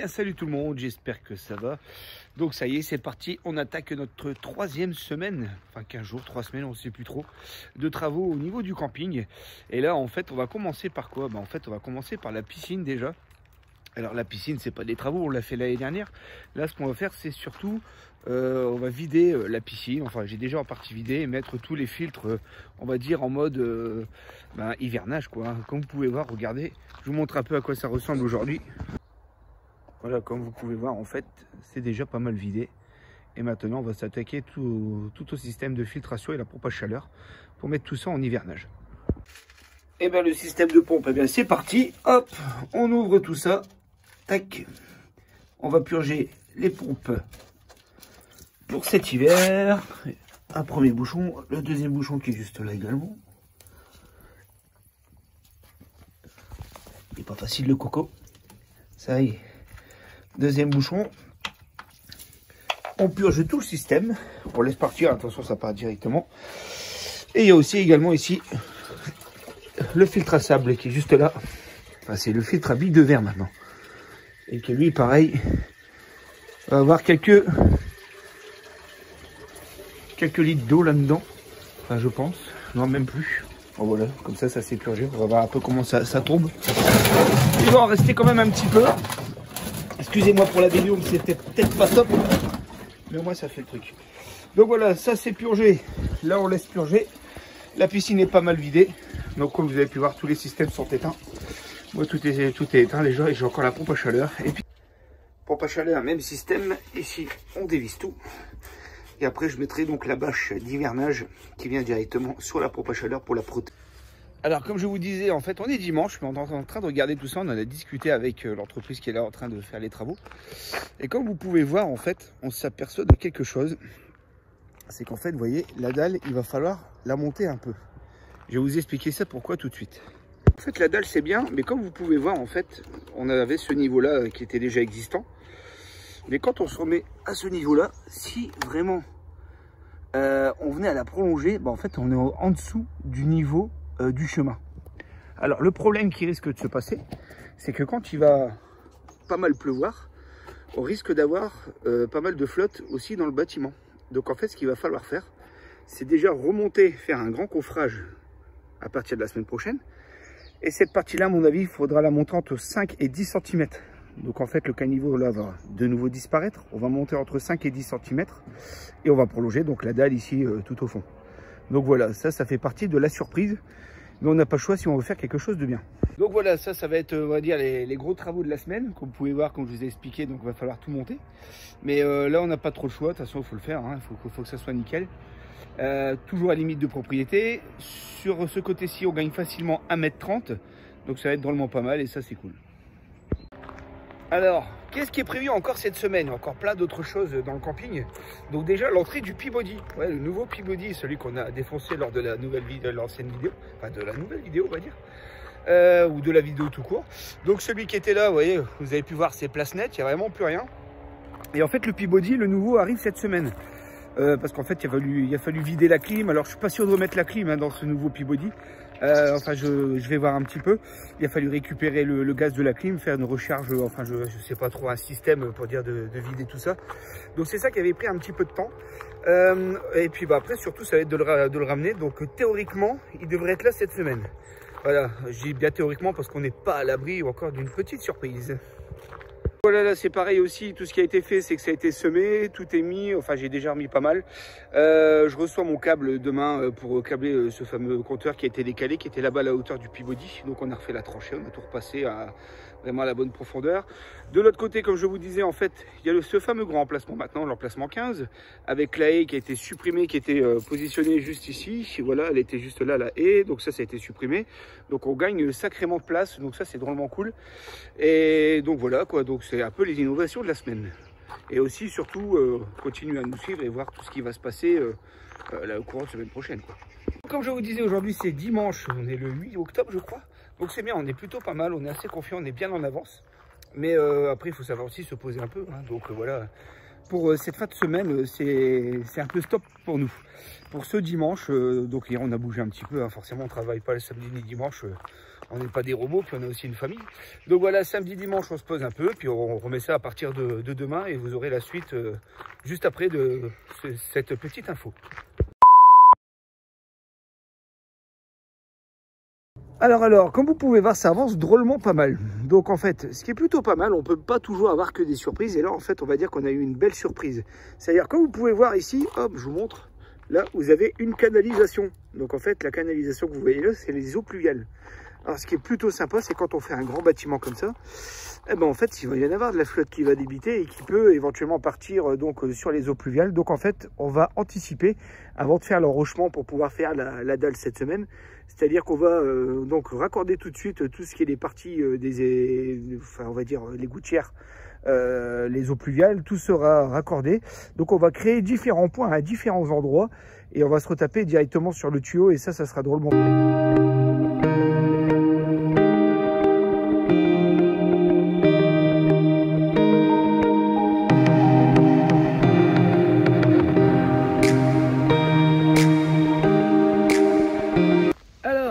bien, salut tout le monde, j'espère que ça va. Donc ça y est, c'est parti, on attaque notre troisième semaine, enfin 15 jours, 3 semaines, on ne sait plus trop, de travaux au niveau du camping. Et là, en fait, on va commencer par quoi? En fait, on va commencer par la piscine déjà. Alors la piscine, c'est pas des travaux, on l'a fait l'année dernière. Là, ce qu'on va faire, c'est surtout, on va vider la piscine. Enfin, j'ai déjà en partie vidé et mettre tous les filtres, on va dire en mode hivernage, quoi. Comme vous pouvez voir, regardez, je vous montre un peu à quoi ça ressemble aujourd'hui. Voilà, comme vous pouvez voir, en fait, c'est déjà pas mal vidé. Et maintenant, on va s'attaquer tout au système de filtration et la pompe à chaleur pour mettre tout ça en hivernage. Et bien, le système de pompe, eh bien, c'est parti. Hop, on ouvre tout ça. Tac. On va purger les pompes pour cet hiver. Un premier bouchon, le deuxième bouchon qui est juste là également. Il n'est pas facile le coco. Ça y est. Deuxième bouchon. On purge tout le système. On laisse partir, attention ça part directement. Et il y a aussi également ici le filtre à sable qui est juste là. Enfin, c'est le filtre à billes de verre maintenant. Et que lui, pareil, va avoir quelques litres d'eau là-dedans. Enfin, je pense. Non, même plus. Bon, voilà, comme ça s'est purgé. On va voir un peu comment ça tombe. Il va en rester quand même un petit peu. Excusez-moi pour la vidéo, mais c'était peut-être pas top. Mais au moins, ça fait le truc. Donc voilà, ça c'est purgé. Là, on laisse purger. La piscine est pas mal vidée. Donc, comme vous avez pu voir, tous les systèmes sont éteints. Moi, tout est éteint déjà. Et j'ai encore la pompe à chaleur. Et puis, pompe à chaleur, même système. Ici, on dévisse tout. Et après, je mettrai donc la bâche d'hivernage qui vient directement sur la pompe à chaleur pour la protéger. Alors, comme je vous disais, en fait, on est dimanche, mais on est en train de regarder tout ça. On en a discuté avec l'entreprise qui est là en train de faire les travaux. Et comme vous pouvez voir, en fait, on s'aperçoit de quelque chose. C'est qu'en fait, vous voyez, la dalle, il va falloir la monter un peu. Je vais vous expliquer ça pourquoi tout de suite. En fait, la dalle, c'est bien, mais comme vous pouvez voir, en fait, on avait ce niveau-là qui était déjà existant. Mais quand on se remet à ce niveau-là, si vraiment on venait à la prolonger, en fait, on est en dessous du niveau du chemin. Alors, le problème qui risque de se passer, c'est que quand il va pas mal pleuvoir, on risque d'avoir pas mal de flotte aussi dans le bâtiment. Donc, en fait, ce qu'il va falloir faire, c'est déjà remonter, faire un grand coffrage à partir de la semaine prochaine. Et cette partie-là, à mon avis, il faudra la monter entre 5 et 10 cm. Donc en fait, le caniveau là va de nouveau disparaître. On va monter entre 5 et 10 cm. Et on va prolonger donc la dalle ici tout au fond. Donc voilà, ça fait partie de la surprise. Mais on n'a pas le choix si on veut faire quelque chose de bien. Donc voilà, ça va être, on va dire, les gros travaux de la semaine. Comme vous pouvez voir, comme je vous ai expliqué, donc il va falloir tout monter. Mais là, on n'a pas trop le choix. De toute façon, il faut le faire. Il faut que ça soit nickel. Toujours à limite de propriété. Sur ce côté-ci, on gagne facilement 1,30 m. Donc ça va être drôlement pas mal et ça, c'est cool. Alors, qu'est-ce qui est prévu encore cette semaine? Encore plein d'autres choses dans le camping. Donc déjà, l'entrée du Peabody. Ouais, le nouveau Peabody, celui qu'on a défoncé lors de la nouvelle vidéo, de l'ancienne vidéo. Enfin, de la nouvelle vidéo, on va dire. Ou de la vidéo tout court. Donc celui qui était là, vous voyez, vous avez pu voir ses places nettes, il n'y a vraiment plus rien. Et en fait, le Peabody, le nouveau, arrive cette semaine. Parce qu'en fait, il a fallu vider la clim. Alors, je suis pas sûr de remettre la clim dans ce nouveau Peabody. Enfin, je vais voir un petit peu. Il a fallu récupérer le gaz de la clim, faire une recharge. Enfin, je sais pas trop, un système pour dire de vider tout ça. Donc, c'est ça qui avait pris un petit peu de temps. Et puis, après, surtout, ça va être de le ramener. Donc, théoriquement, il devrait être là cette semaine. Voilà, je dis bien théoriquement parce qu'on n'est pas à l'abri encore d'une petite surprise. Voilà, là c'est pareil aussi, tout ce qui a été fait, c'est que ça a été semé, tout est mis, enfin j'ai déjà remis pas mal. Je reçois mon câble demain pour câbler ce fameux compteur qui a été décalé, qui était là-bas à la hauteur du Peabody. Donc on a refait la tranchée, on a tout repassé vraiment à la bonne profondeur. De l'autre côté, comme je vous disais, en fait, il y a ce fameux grand emplacement maintenant, l'emplacement 15, avec la haie qui a été supprimée, qui était positionnée juste ici. Et voilà, elle était juste là, la haie, donc ça a été supprimé. Donc on gagne sacrément de place, donc ça c'est drôlement cool. Et donc voilà quoi, donc c'est un peu les innovations de la semaine. Et aussi, surtout, continuer à nous suivre et voir tout ce qui va se passer là, au courant de la semaine prochaine, quoi. Comme je vous disais, aujourd'hui c'est dimanche, on est le 8 octobre je crois. Donc c'est bien, on est plutôt pas mal, on est assez confiant, on est bien en avance. Mais après il faut savoir aussi se poser un peu, hein. Donc voilà, pour cette fin de semaine, c'est un peu stop pour nous. Pour ce dimanche, donc hier on a bougé un petit peu, hein, forcément on ne travaille pas le samedi ni dimanche, on n'est pas des robots, puis on a aussi une famille. Donc voilà, samedi, dimanche on se pose un peu, puis on remet ça à partir de demain et vous aurez la suite juste après de cette petite info. Alors, comme vous pouvez voir, ça avance drôlement pas mal. Donc en fait, ce qui est plutôt pas mal, on ne peut pas toujours avoir que des surprises. Et là, en fait, on va dire qu'on a eu une belle surprise. C'est-à-dire, comme vous pouvez voir ici, hop, je vous montre. Là, vous avez une canalisation. Donc en fait, la canalisation que vous voyez là, c'est les eaux pluviales. Alors ce qui est plutôt sympa, c'est quand on fait un grand bâtiment comme ça, eh ben, en fait, il va y en avoir de la flotte qui va débiter et qui peut éventuellement partir donc sur les eaux pluviales. Donc en fait, on va anticiper avant de faire l'enrochement pour pouvoir faire la dalle cette semaine. C'est-à-dire qu'on va donc raccorder tout de suite tout ce qui est les parties enfin on va dire les gouttières, les eaux pluviales, tout sera raccordé. Donc on va créer différents points à différents endroits et on va se retaper directement sur le tuyau et ça sera drôlement.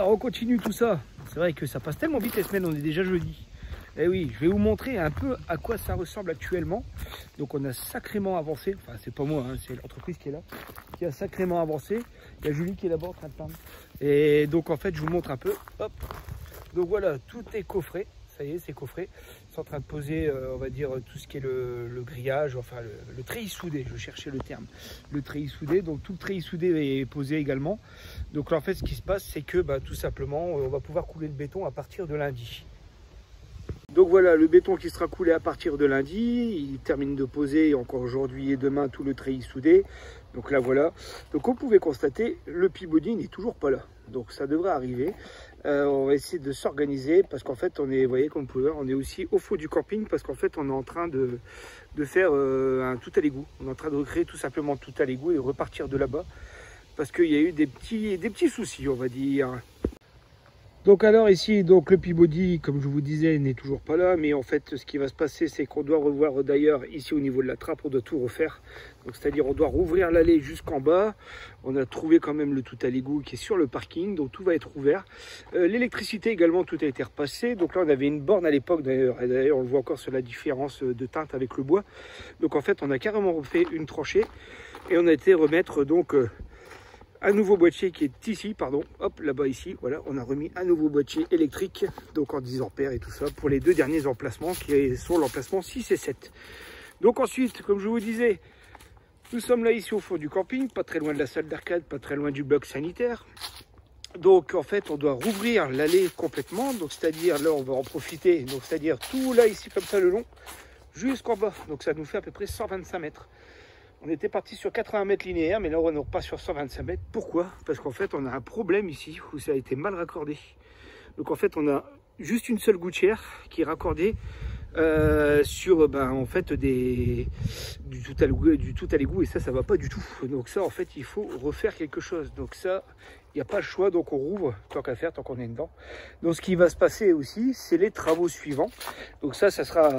On continue tout ça. C'est vrai que ça passe tellement vite les semaines, on est déjà jeudi. Et oui, je vais vous montrer un peu à quoi ça ressemble actuellement. Donc on a sacrément avancé, enfin c'est pas moi, hein, c'est l'entreprise qui est là, qui a sacrément avancé. Il y a Julie qui est là-bas en train de peindre. Et donc en fait je vous montre un peu, hop. Donc voilà, tout est coffré, ça y est, c'est coffré. C'est en train de poser, on va dire, tout ce qui est le grillage, enfin le treillis soudé, je cherchais le terme. Le treillis soudé, donc tout le treillis soudé est posé également. Donc là, en fait, ce qui se passe, c'est que tout simplement, on va pouvoir couler le béton à partir de lundi. Donc voilà, le béton qui sera coulé à partir de lundi, il termine de poser encore aujourd'hui et demain tout le treillis soudé. Donc là voilà, donc comme vous pouvez constater, le Peabody n'est toujours pas là. Donc ça devrait arriver. On va essayer de s'organiser parce qu'en fait on est, vous voyez comme vous pouvez voir, on est aussi au fond du camping parce qu'en fait on est en train de faire un tout à l'égout. On est en train de recréer tout simplement tout à l'égout et repartir de là-bas parce qu'il y a eu des petits soucis, on va dire. Donc alors ici, donc le Peabody, comme je vous disais, n'est toujours pas là, mais en fait ce qui va se passer, c'est qu'on doit revoir d'ailleurs ici au niveau de la trappe, on doit tout refaire. Donc c'est-à-dire on doit rouvrir l'allée jusqu'en bas. On a trouvé quand même le tout à l'égout qui est sur le parking, donc tout va être ouvert. L'électricité également, tout a été repassé. Donc là on avait une borne à l'époque d'ailleurs, et d'ailleurs on le voit encore sur la différence de teinte avec le bois. Donc en fait on a carrément refait une tranchée et on a été remettre donc un nouveau boîtier qui est ici, pardon, hop, là-bas ici, voilà, on a remis un nouveau boîtier électrique, donc en 10 ampères et tout ça, pour les deux derniers emplacements qui sont l'emplacement 6 et 7. Donc ensuite, comme je vous disais, nous sommes là ici au fond du camping, pas très loin de la salle d'arcade, pas très loin du bloc sanitaire. Donc en fait, on doit rouvrir l'allée complètement, donc c'est-à-dire là, on va en profiter, donc c'est-à-dire tout là ici comme ça le long, jusqu'en bas, donc ça nous fait à peu près 125 mètres. On était parti sur 80 mètres linéaires, mais là on repasse sur 125 mètres. Pourquoi? Parce qu'en fait on a un problème ici où ça a été mal raccordé. Donc en fait on a juste une seule gouttière qui est raccordée sur en fait du tout à l'égout et ça va pas du tout. Donc ça en fait il faut refaire quelque chose. Donc ça il n'y a pas le choix, donc on rouvre tant qu'à faire, tant qu'on est dedans. Donc ce qui va se passer aussi, c'est les travaux suivants. Donc ça sera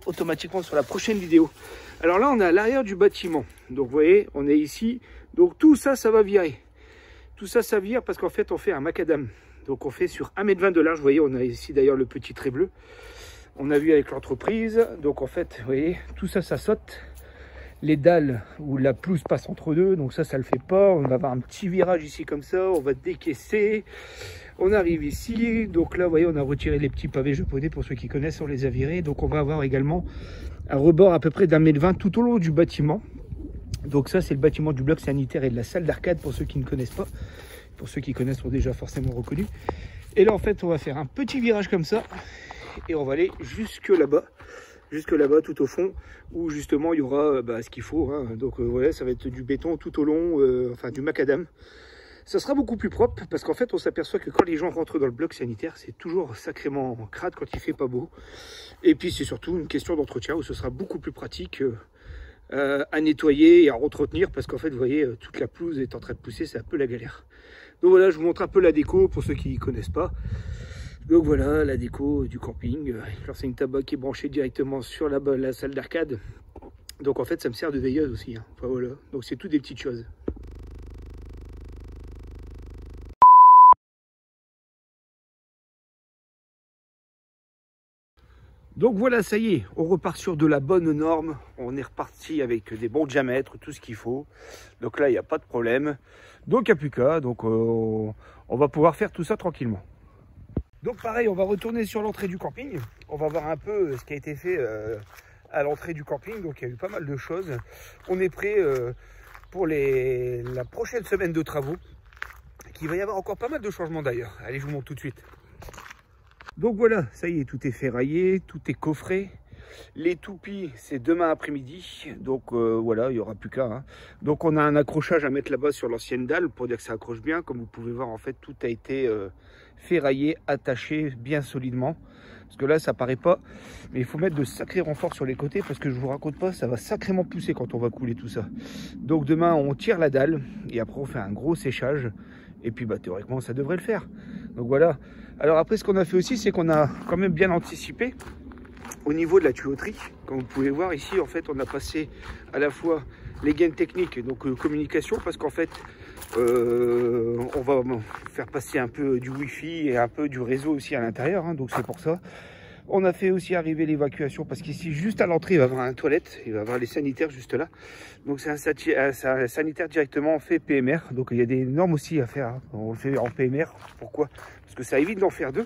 automatiquement sur la prochaine vidéo. Alors là on est à l'arrière du bâtiment. Donc vous voyez, on est ici. Donc tout ça, ça va virer. Tout ça, ça vire parce qu'en fait on fait un macadam. Donc on fait sur 1,20 m de large. Vous voyez, on a ici d'ailleurs le petit trait bleu. On a vu avec l'entreprise. Donc en fait, vous voyez, tout ça, ça saute. Les dalles où la pelouse passe entre deux, donc ça le fait pas. On va avoir un petit virage ici comme ça, on va décaisser. On arrive ici, donc là, vous voyez, on a retiré les petits pavés japonais pour ceux qui connaissent, on les a virés. Donc on va avoir également un rebord à peu près d'1,20 m tout au long du bâtiment. Donc ça, c'est le bâtiment du bloc sanitaire et de la salle d'arcade pour ceux qui ne connaissent pas. Pour ceux qui connaissent, sont déjà forcément reconnus. Et là, en fait, on va faire un petit virage comme ça et on va aller jusque là-bas. Jusque là-bas, tout au fond, où justement il y aura ce qu'il faut. Hein. Donc voilà, ça va être du béton tout au long, enfin du macadam. Ça sera beaucoup plus propre parce qu'en fait, on s'aperçoit que quand les gens rentrent dans le bloc sanitaire, c'est toujours sacrément crade quand il fait pas beau. Et puis c'est surtout une question d'entretien où ce sera beaucoup plus pratique à nettoyer et à entretenir parce qu'en fait, vous voyez, toute la pelouse est en train de pousser, c'est un peu la galère. Donc voilà, je vous montre un peu la déco pour ceux qui ne connaissent pas. Donc voilà la déco du camping, l'enseigne tabac qui est branchée directement sur la salle d'arcade. Donc en fait ça me sert de veilleuse aussi, hein. Enfin voilà, donc c'est tout des petites choses. Donc voilà, ça y est, on repart sur de la bonne norme, on est reparti avec des bons diamètres, tout ce qu'il faut. Donc là il n'y a pas de problème, donc il n'y a plus qu'à, donc on va pouvoir faire tout ça tranquillement. Donc pareil, on va retourner sur l'entrée du camping, on va voir un peu ce qui a été fait à l'entrée du camping. Donc il y a eu pas mal de choses, on est prêt pour la prochaine semaine de travaux, qu'il va y avoir encore pas mal de changements d'ailleurs. Allez, je vous montre tout de suite. Donc voilà, ça y est, tout est ferraillé, tout est coffré. Les toupies, c'est demain après-midi. Donc voilà, il n'y aura plus qu'à. Hein. Donc on a un accrochage à mettre là-bas sur l'ancienne dalle pour dire que ça accroche bien. Comme vous pouvez voir, en fait, tout a été ferraillé, attaché bien solidement. Parce que là, ça paraît pas. Mais il faut mettre de sacrés renforts sur les côtés parce que je vous raconte pas, ça va sacrément pousser quand on va couler tout ça. Donc demain, on tire la dalle et après, on fait un gros séchage. Et puis, bah, théoriquement, ça devrait le faire. Donc voilà. Alors après, ce qu'on a fait aussi, c'est qu'on a quand même bien anticipé au niveau de la tuyauterie. Comme vous pouvez voir ici, en fait, on a passé à la fois les gaines techniques, donc communication, parce qu'en fait, on va faire passer un peu du Wi-Fi et un peu du réseau aussi à l'intérieur. Hein, donc c'est pour ça. On a fait aussi arriver l'évacuation parce qu'ici, juste à l'entrée, il va y avoir un toilette, il va y avoir les sanitaires juste là. Donc c'est un sanitaire directement fait PMR. Donc il y a des normes aussi à faire. Hein. On le fait en PMR. Pourquoi? Parce que ça évite d'en faire deux.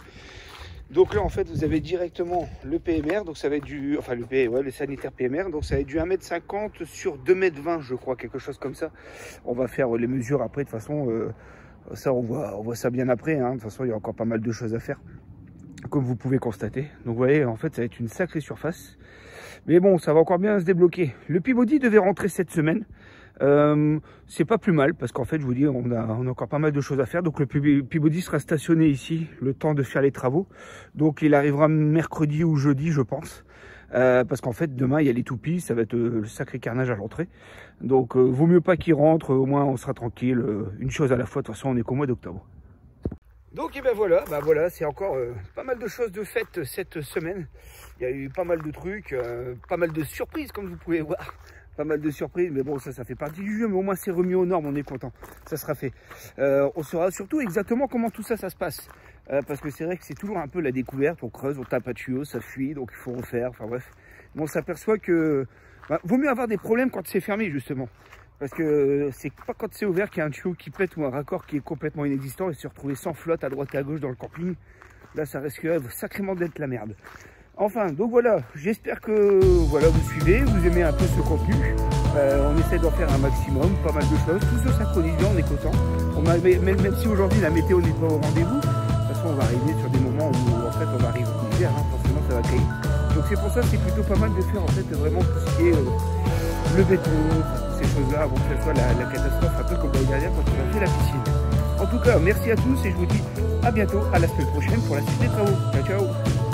Donc là, en fait, vous avez directement le PMR. Donc ça va être du... Enfin, le sanitaire PMR. Donc ça va être du 1,50 m sur 2,20 m, je crois, quelque chose comme ça. On va faire les mesures après. De toute façon, ça, on voit ça bien après. Hein. De toute façon, il y a encore pas mal de choses à faire, comme vous pouvez constater. Donc vous voyez, en fait ça va être une sacrée surface, mais bon, ça va encore bien se débloquer. Le Peabody devait rentrer cette semaine, c'est pas plus mal parce qu'en fait je vous dis, on a encore pas mal de choses à faire. Donc le Peabody sera stationné ici le temps de faire les travaux, donc il arrivera mercredi ou jeudi je pense, parce qu'en fait demain il y a les toupies, ça va être le sacré carnage à l'entrée. Donc vaut mieux pas qu'il rentre, au moins on sera tranquille, une chose à la fois. De toute façon on est qu'au mois d'octobre. Donc et ben voilà, c'est encore pas mal de choses de faites cette semaine. Il y a eu pas mal de trucs, pas mal de surprises comme vous pouvez voir. Pas mal de surprises, mais bon, ça fait partie du jeu, mais au moins c'est remis aux normes, on est content, ça sera fait. On saura surtout exactement comment tout ça se passe. Parce que c'est vrai que c'est toujours un peu la découverte, on creuse, on tape à tuyau, ça fuit, donc il faut refaire, enfin bref. Mais on s'aperçoit que vaut mieux avoir des problèmes quand c'est fermé justement. Parce que c'est pas quand c'est ouvert qu'il y a un tuyau qui pète ou un raccord qui est complètement inexistant et se retrouver sans flotte à droite et à gauche dans le camping. Là, ça risquerait sacrément d'être la merde. Enfin, donc voilà, j'espère que voilà, vous suivez, vous aimez un peu ce contenu. On essaie d'en faire un maximum, pas mal de choses. Tout se synchronise bien, on est content. Même si aujourd'hui la météo n'est pas au rendez-vous, de toute façon, on va arriver sur des moments où en fait on va arriver en hiver, hein, forcément ça va cailler. Donc c'est pour ça que c'est plutôt pas mal de faire en fait vraiment tout ce qui est le béton, ces choses-là, avant que ce soit la catastrophe, un peu comme l'année dernière quand on a fait la piscine. En tout cas, merci à tous et je vous dis à bientôt, à la semaine prochaine pour la suite des travaux. Ciao, ciao!